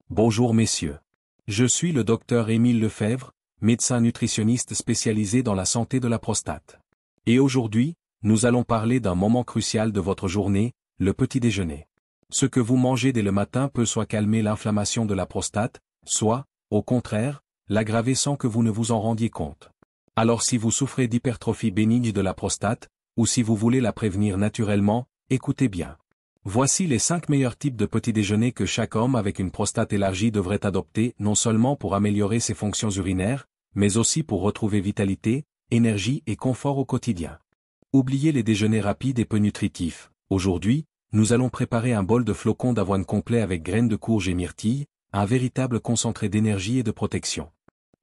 Bonjour messieurs. Je suis le docteur Émile Lefebvre, médecin nutritionniste spécialisé dans la santé de la prostate. Et aujourd'hui, nous allons parler d'un moment crucial de votre journée, le petit déjeuner. Ce que vous mangez dès le matin peut soit calmer l'inflammation de la prostate, soit, au contraire, l'aggraver sans que vous ne vous en rendiez compte. Alors si vous souffrez d'hypertrophie bénigne de la prostate, ou si vous voulez la prévenir naturellement, écoutez bien. Voici les 5 meilleurs types de petits déjeuners que chaque homme avec une prostate élargie devrait adopter non seulement pour améliorer ses fonctions urinaires, mais aussi pour retrouver vitalité, énergie et confort au quotidien. Oubliez les déjeuners rapides et peu nutritifs. Aujourd'hui, nous allons préparer un bol de flocons d'avoine complet avec graines de courge et myrtilles, un véritable concentré d'énergie et de protection.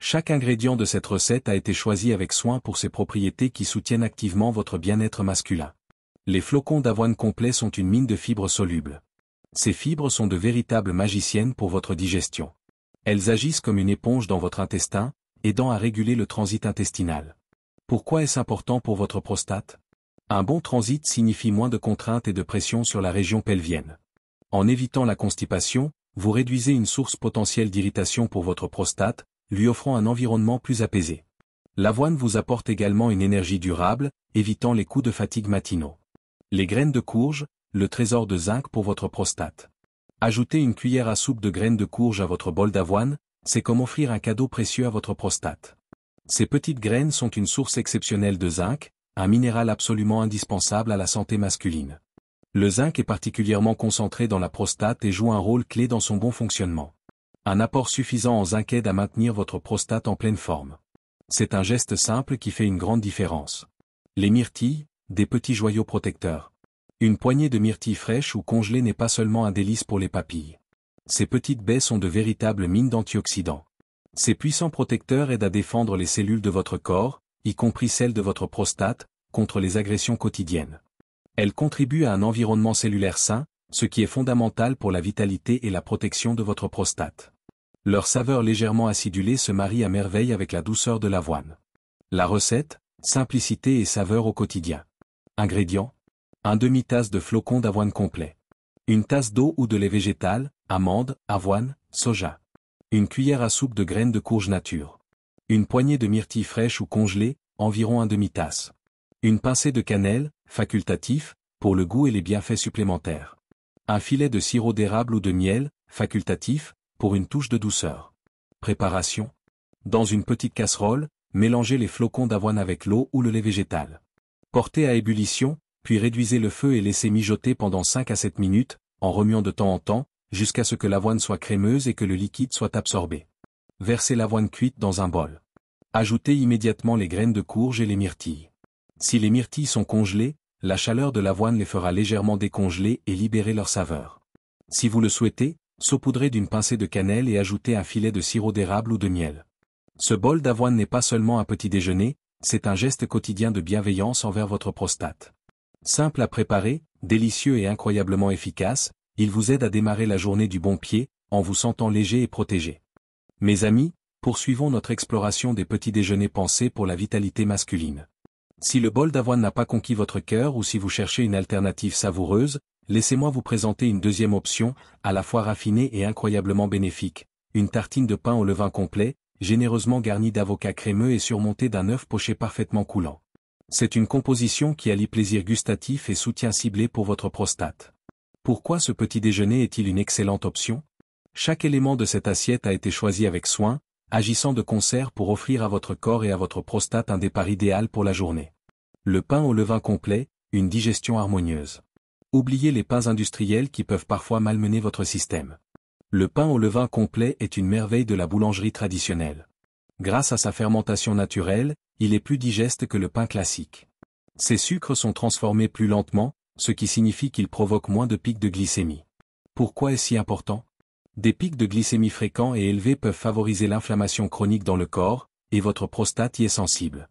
Chaque ingrédient de cette recette a été choisi avec soin pour ses propriétés qui soutiennent activement votre bien-être masculin. Les flocons d'avoine complets sont une mine de fibres solubles. Ces fibres sont de véritables magiciennes pour votre digestion. Elles agissent comme une éponge dans votre intestin, aidant à réguler le transit intestinal. Pourquoi est-ce important pour votre prostate? Un bon transit signifie moins de contraintes et de pression sur la région pelvienne. En évitant la constipation, vous réduisez une source potentielle d'irritation pour votre prostate, lui offrant un environnement plus apaisé. L'avoine vous apporte également une énergie durable, évitant les coups de fatigue matinaux. Les graines de courge, le trésor de zinc pour votre prostate. Ajoutez une cuillère à soupe de graines de courge à votre bol d'avoine, c'est comme offrir un cadeau précieux à votre prostate. Ces petites graines sont une source exceptionnelle de zinc, un minéral absolument indispensable à la santé masculine. Le zinc est particulièrement concentré dans la prostate et joue un rôle clé dans son bon fonctionnement. Un apport suffisant en zinc aide à maintenir votre prostate en pleine forme. C'est un geste simple qui fait une grande différence. Les myrtilles, des petits joyaux protecteurs. Une poignée de myrtilles fraîches ou congelées n'est pas seulement un délice pour les papilles. Ces petites baies sont de véritables mines d'antioxydants. Ces puissants protecteurs aident à défendre les cellules de votre corps, y compris celles de votre prostate, contre les agressions quotidiennes. Elles contribuent à un environnement cellulaire sain, ce qui est fondamental pour la vitalité et la protection de votre prostate. Leur saveur légèrement acidulée se marie à merveille avec la douceur de l'avoine. La recette, simplicité et saveur au quotidien. Ingrédients. 1 demi-tasse de flocons d'avoine complet. 1 tasse d'eau ou de lait végétal, amandes, avoine, soja. 1 cuillère à soupe de graines de courge nature. 1 poignée de myrtilles fraîches ou congelées, environ 1 demi-tasse. 1 pincée de cannelle, facultatif, pour le goût et les bienfaits supplémentaires. 1 filet de sirop d'érable ou de miel, facultatif, pour une touche de douceur. Préparation. Dans une petite casserole, mélangez les flocons d'avoine avec l'eau ou le lait végétal. Portez à ébullition, puis réduisez le feu et laissez mijoter pendant 5 à 7 minutes, en remuant de temps en temps, jusqu'à ce que l'avoine soit crémeuse et que le liquide soit absorbé. Versez l'avoine cuite dans un bol. Ajoutez immédiatement les graines de courge et les myrtilles. Si les myrtilles sont congelées, la chaleur de l'avoine les fera légèrement décongeler et libérer leur saveur. Si vous le souhaitez, saupoudrez d'une pincée de cannelle et ajoutez un filet de sirop d'érable ou de miel. Ce bol d'avoine n'est pas seulement un petit déjeuner, c'est un geste quotidien de bienveillance envers votre prostate. Simple à préparer, délicieux et incroyablement efficace, il vous aide à démarrer la journée du bon pied, en vous sentant léger et protégé. Mes amis, poursuivons notre exploration des petits déjeuners pensés pour la vitalité masculine. Si le bol d'avoine n'a pas conquis votre cœur ou si vous cherchez une alternative savoureuse, laissez-moi vous présenter une deuxième option, à la fois raffinée et incroyablement bénéfique, une tartine de pain au levain complet, généreusement garnie d'avocat crémeux et surmontée d'un œuf poché parfaitement coulant. C'est une composition qui allie plaisir gustatif et soutien ciblé pour votre prostate. Pourquoi ce petit déjeuner est-il une excellente option? Chaque élément de cette assiette a été choisi avec soin, agissant de concert pour offrir à votre corps et à votre prostate un départ idéal pour la journée. Le pain au levain complet, une digestion harmonieuse. Oubliez les pains industriels qui peuvent parfois malmener votre système. Le pain au levain complet est une merveille de la boulangerie traditionnelle. Grâce à sa fermentation naturelle, il est plus digeste que le pain classique. Ses sucres sont transformés plus lentement, ce qui signifie qu'ils provoquent moins de pics de glycémie. Pourquoi est-ce si important? Des pics de glycémie fréquents et élevés peuvent favoriser l'inflammation chronique dans le corps, et votre prostate y est sensible.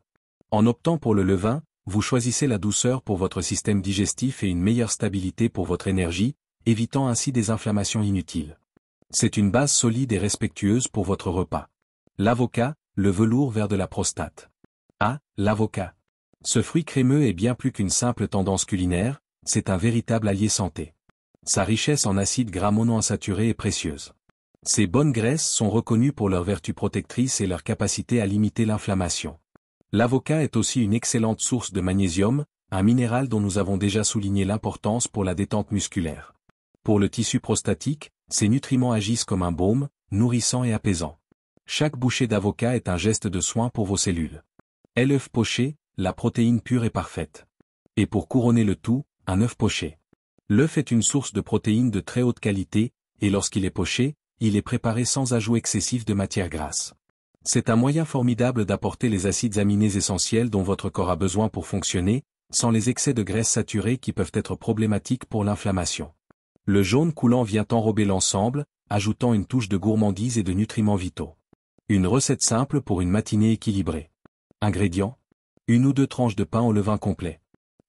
En optant pour le levain, vous choisissez la douceur pour votre système digestif et une meilleure stabilité pour votre énergie, évitant ainsi des inflammations inutiles. C'est une base solide et respectueuse pour votre repas. L'avocat, le velours vert de la prostate. Ah, l'avocat. Ce fruit crémeux est bien plus qu'une simple tendance culinaire, c'est un véritable allié santé. Sa richesse en acides gras monoinsaturés est précieuse. Ces bonnes graisses sont reconnues pour leurs vertus protectrices et leur capacité à limiter l'inflammation. L'avocat est aussi une excellente source de magnésium, un minéral dont nous avons déjà souligné l'importance pour la détente musculaire. Pour le tissu prostatique, ces nutriments agissent comme un baume, nourrissant et apaisant. Chaque bouchée d'avocat est un geste de soin pour vos cellules. L'œuf poché, la protéine pure et parfaite. Et pour couronner le tout, un œuf poché. L'œuf est une source de protéines de très haute qualité, et lorsqu'il est poché, il est préparé sans ajout excessif de matière grasse. C'est un moyen formidable d'apporter les acides aminés essentiels dont votre corps a besoin pour fonctionner, sans les excès de graisse saturée qui peuvent être problématiques pour l'inflammation. Le jaune coulant vient enrober l'ensemble, ajoutant une touche de gourmandise et de nutriments vitaux. Une recette simple pour une matinée équilibrée. Ingrédients. 1 ou 2 tranches de pain au levain complet.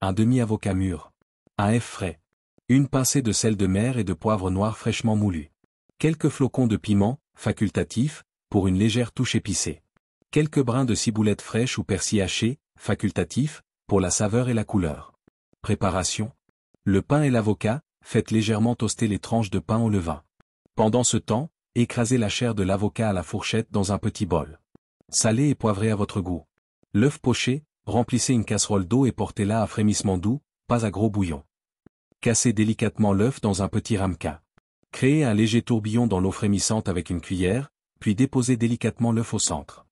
Un demi-avocat mûr. Un œuf frais. Une pincée de sel de mer et de poivre noir fraîchement moulu. Quelques flocons de piment, facultatifs, pour une légère touche épicée. Quelques brins de ciboulette fraîche ou persil haché, facultatif, pour la saveur et la couleur. Préparation. Le pain et l'avocat, faites légèrement toaster les tranches de pain au levain. Pendant ce temps, écrasez la chair de l'avocat à la fourchette dans un petit bol. Salez et poivrez à votre goût. L'œuf poché, remplissez une casserole d'eau et portez-la à frémissement doux, pas à gros bouillon. Cassez délicatement l'œuf dans un petit ramequin. Créez un léger tourbillon dans l'eau frémissante avec une cuillère, puis déposez délicatement l'œuf au centre.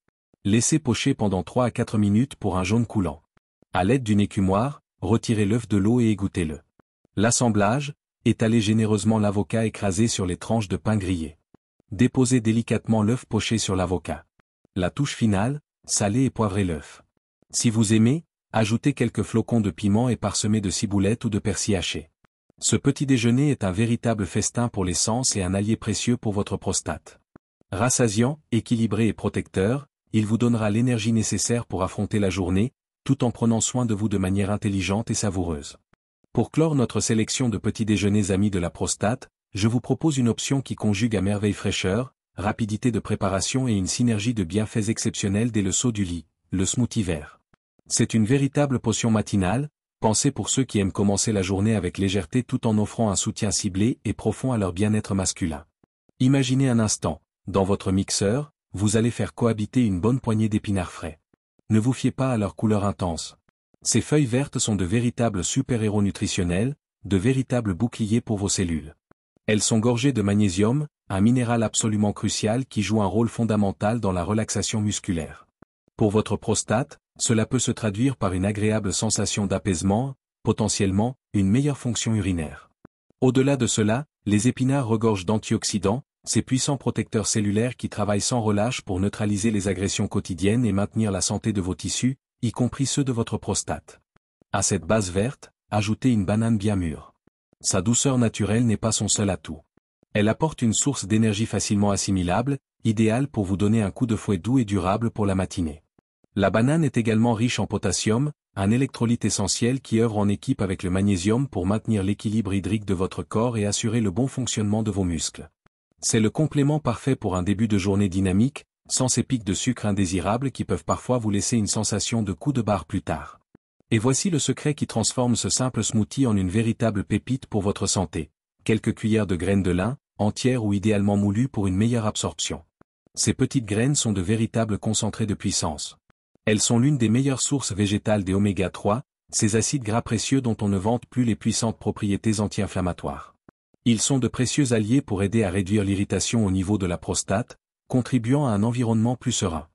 Laissez pocher pendant 3 à 4 minutes pour un jaune coulant. À l'aide d'une écumoire, retirez l'œuf de l'eau et égouttez-le. L'assemblage, étalez généreusement l'avocat écrasé sur les tranches de pain grillé. Déposez délicatement l'œuf poché sur l'avocat. La touche finale, salez et poivrez l'œuf. Si vous aimez, ajoutez quelques flocons de piment et parsemez de ciboulette ou de persil haché. Ce petit déjeuner est un véritable festin pour les sens et un allié précieux pour votre prostate. Rassasiant, équilibré et protecteur, il vous donnera l'énergie nécessaire pour affronter la journée, tout en prenant soin de vous de manière intelligente et savoureuse. Pour clore notre sélection de petits déjeuners amis de la prostate, je vous propose une option qui conjugue à merveille fraîcheur, rapidité de préparation et une synergie de bienfaits exceptionnels dès le saut du lit, le smoothie vert. C'est une véritable potion matinale, pensée pour ceux qui aiment commencer la journée avec légèreté tout en offrant un soutien ciblé et profond à leur bien-être masculin. Imaginez un instant, dans votre mixeur, vous allez faire cohabiter une bonne poignée d'épinards frais. Ne vous fiez pas à leur couleur intense. Ces feuilles vertes sont de véritables super-héros nutritionnels, de véritables boucliers pour vos cellules. Elles sont gorgées de magnésium, un minéral absolument crucial qui joue un rôle fondamental dans la relaxation musculaire. Pour votre prostate, cela peut se traduire par une agréable sensation d'apaisement, potentiellement, une meilleure fonction urinaire. Au-delà de cela, les épinards regorgent d'antioxydants, ces puissants protecteurs cellulaires qui travaillent sans relâche pour neutraliser les agressions quotidiennes et maintenir la santé de vos tissus, y compris ceux de votre prostate. À cette base verte, ajoutez une banane bien mûre. Sa douceur naturelle n'est pas son seul atout. Elle apporte une source d'énergie facilement assimilable, idéale pour vous donner un coup de fouet doux et durable pour la matinée. La banane est également riche en potassium, un électrolyte essentiel qui œuvre en équipe avec le magnésium pour maintenir l'équilibre hydrique de votre corps et assurer le bon fonctionnement de vos muscles. C'est le complément parfait pour un début de journée dynamique, sans ces pics de sucre indésirables qui peuvent parfois vous laisser une sensation de coup de barre plus tard. Et voici le secret qui transforme ce simple smoothie en une véritable pépite pour votre santé. Quelques cuillères de graines de lin, entières ou idéalement moulues pour une meilleure absorption. Ces petites graines sont de véritables concentrés de puissance. Elles sont l'une des meilleures sources végétales des oméga 3, ces acides gras précieux dont on ne vante plus les puissantes propriétés anti-inflammatoires. Ils sont de précieux alliés pour aider à réduire l'irritation au niveau de la prostate, contribuant à un environnement plus serein.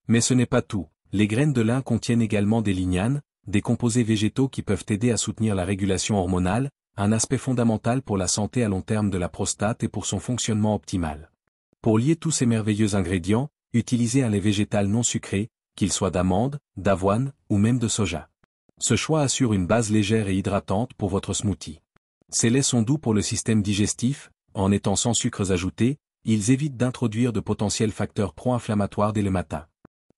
Mais ce n'est pas tout, les graines de lin contiennent également des lignanes, des composés végétaux qui peuvent aider à soutenir la régulation hormonale, un aspect fondamental pour la santé à long terme de la prostate et pour son fonctionnement optimal. Pour lier tous ces merveilleux ingrédients, utilisez un lait végétal non sucré, qu'il soit d'amande, d'avoine, ou même de soja. Ce choix assure une base légère et hydratante pour votre smoothie. Ces laits sont doux pour le système digestif, en étant sans sucres ajoutés, ils évitent d'introduire de potentiels facteurs pro-inflammatoires dès le matin.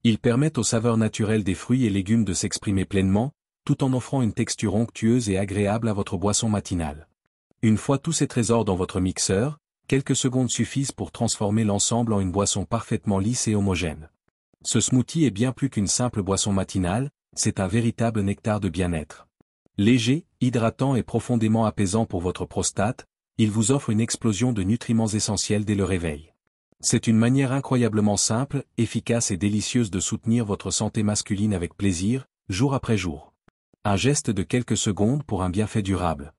Ils permettent aux saveurs naturelles des fruits et légumes de s'exprimer pleinement, tout en offrant une texture onctueuse et agréable à votre boisson matinale. Une fois tous ces trésors dans votre mixeur, quelques secondes suffisent pour transformer l'ensemble en une boisson parfaitement lisse et homogène. Ce smoothie est bien plus qu'une simple boisson matinale, c'est un véritable nectar de bien-être. Léger, hydratant et profondément apaisant pour votre prostate, il vous offre une explosion de nutriments essentiels dès le réveil. C'est une manière incroyablement simple, efficace et délicieuse de soutenir votre santé masculine avec plaisir, jour après jour. Un geste de quelques secondes pour un bienfait durable.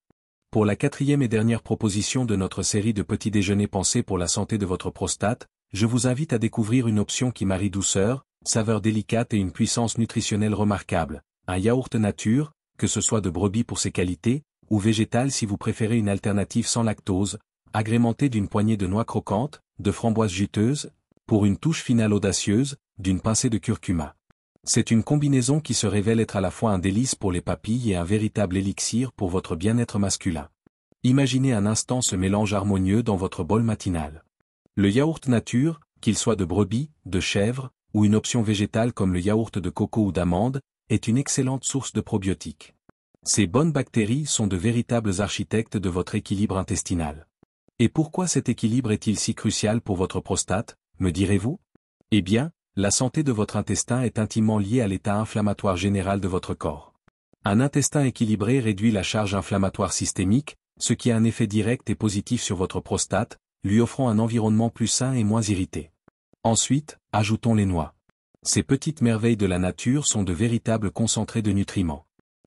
Pour la 4e et dernière proposition de notre série de petits déjeuners pensés pour la santé de votre prostate, je vous invite à découvrir une option qui marie douceur, saveur délicate et une puissance nutritionnelle remarquable. Un yaourt nature, que ce soit de brebis pour ses qualités, ou végétal si vous préférez une alternative sans lactose, agrémenté d'une poignée de noix croquantes, de framboises juteuses, pour une touche finale audacieuse, d'une pincée de curcuma. C'est une combinaison qui se révèle être à la fois un délice pour les papilles et un véritable élixir pour votre bien-être masculin. Imaginez un instant ce mélange harmonieux dans votre bol matinal. Le yaourt nature, qu'il soit de brebis, de chèvre, ou une option végétale comme le yaourt de coco ou d'amande, est une excellente source de probiotiques. Ces bonnes bactéries sont de véritables architectes de votre équilibre intestinal. Et pourquoi cet équilibre est-il si crucial pour votre prostate, me direz-vous? Eh bien, la santé de votre intestin est intimement liée à l'état inflammatoire général de votre corps. Un intestin équilibré réduit la charge inflammatoire systémique, ce qui a un effet direct et positif sur votre prostate, lui offrant un environnement plus sain et moins irrité. Ensuite, ajoutons les noix. Ces petites merveilles de la nature sont de véritables concentrés de nutriments.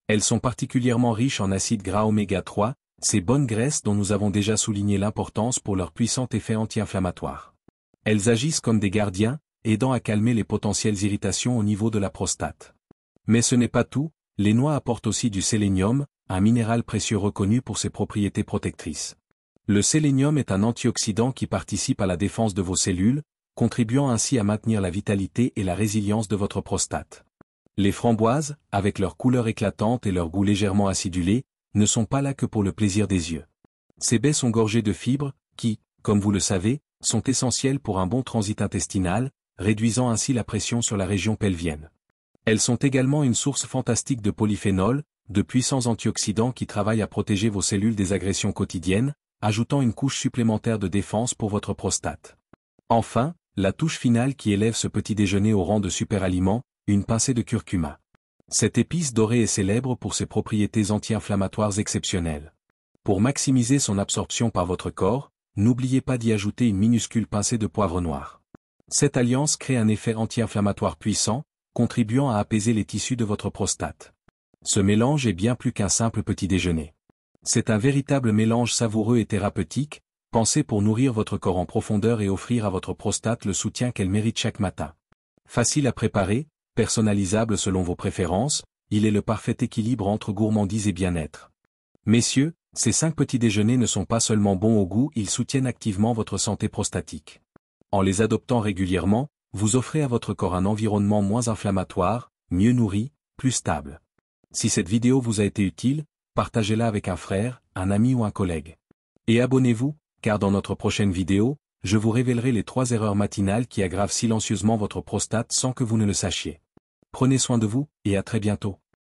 Elles sont particulièrement riches en acides gras oméga 3, ces bonnes graisses dont nous avons déjà souligné l'importance pour leur puissant effet anti-inflammatoire. Elles agissent comme des gardiens, aidant à calmer les potentielles irritations au niveau de la prostate. Mais ce n'est pas tout, les noix apportent aussi du sélénium, un minéral précieux reconnu pour ses propriétés protectrices. Le sélénium est un antioxydant qui participe à la défense de vos cellules, contribuant ainsi à maintenir la vitalité et la résilience de votre prostate. Les framboises, avec leur couleur éclatante et leur goût légèrement acidulé, ne sont pas là que pour le plaisir des yeux. Ces baies sont gorgées de fibres, qui, comme vous le savez, sont essentielles pour un bon transit intestinal, réduisant ainsi la pression sur la région pelvienne. Elles sont également une source fantastique de polyphénols, de puissants antioxydants qui travaillent à protéger vos cellules des agressions quotidiennes, ajoutant une couche supplémentaire de défense pour votre prostate. Enfin, la touche finale qui élève ce petit déjeuner au rang de super-aliment, une pincée de curcuma. Cette épice dorée est célèbre pour ses propriétés anti-inflammatoires exceptionnelles. Pour maximiser son absorption par votre corps, n'oubliez pas d'y ajouter une minuscule pincée de poivre noir. Cette alliance crée un effet anti-inflammatoire puissant, contribuant à apaiser les tissus de votre prostate. Ce mélange est bien plus qu'un simple petit déjeuner. C'est un véritable mélange savoureux et thérapeutique, pensé pour nourrir votre corps en profondeur et offrir à votre prostate le soutien qu'elle mérite chaque matin. Facile à préparer, personnalisable selon vos préférences, il est le parfait équilibre entre gourmandise et bien-être. Messieurs, ces 5 petits déjeuners ne sont pas seulement bons au goût, ils soutiennent activement votre santé prostatique. En les adoptant régulièrement, vous offrez à votre corps un environnement moins inflammatoire, mieux nourri, plus stable. Si cette vidéo vous a été utile, partagez-la avec un frère, un ami ou un collègue. Et abonnez-vous, car dans notre prochaine vidéo, je vous révélerai les 3 erreurs matinales qui aggravent silencieusement votre prostate sans que vous ne le sachiez. Prenez soin de vous, et à très bientôt.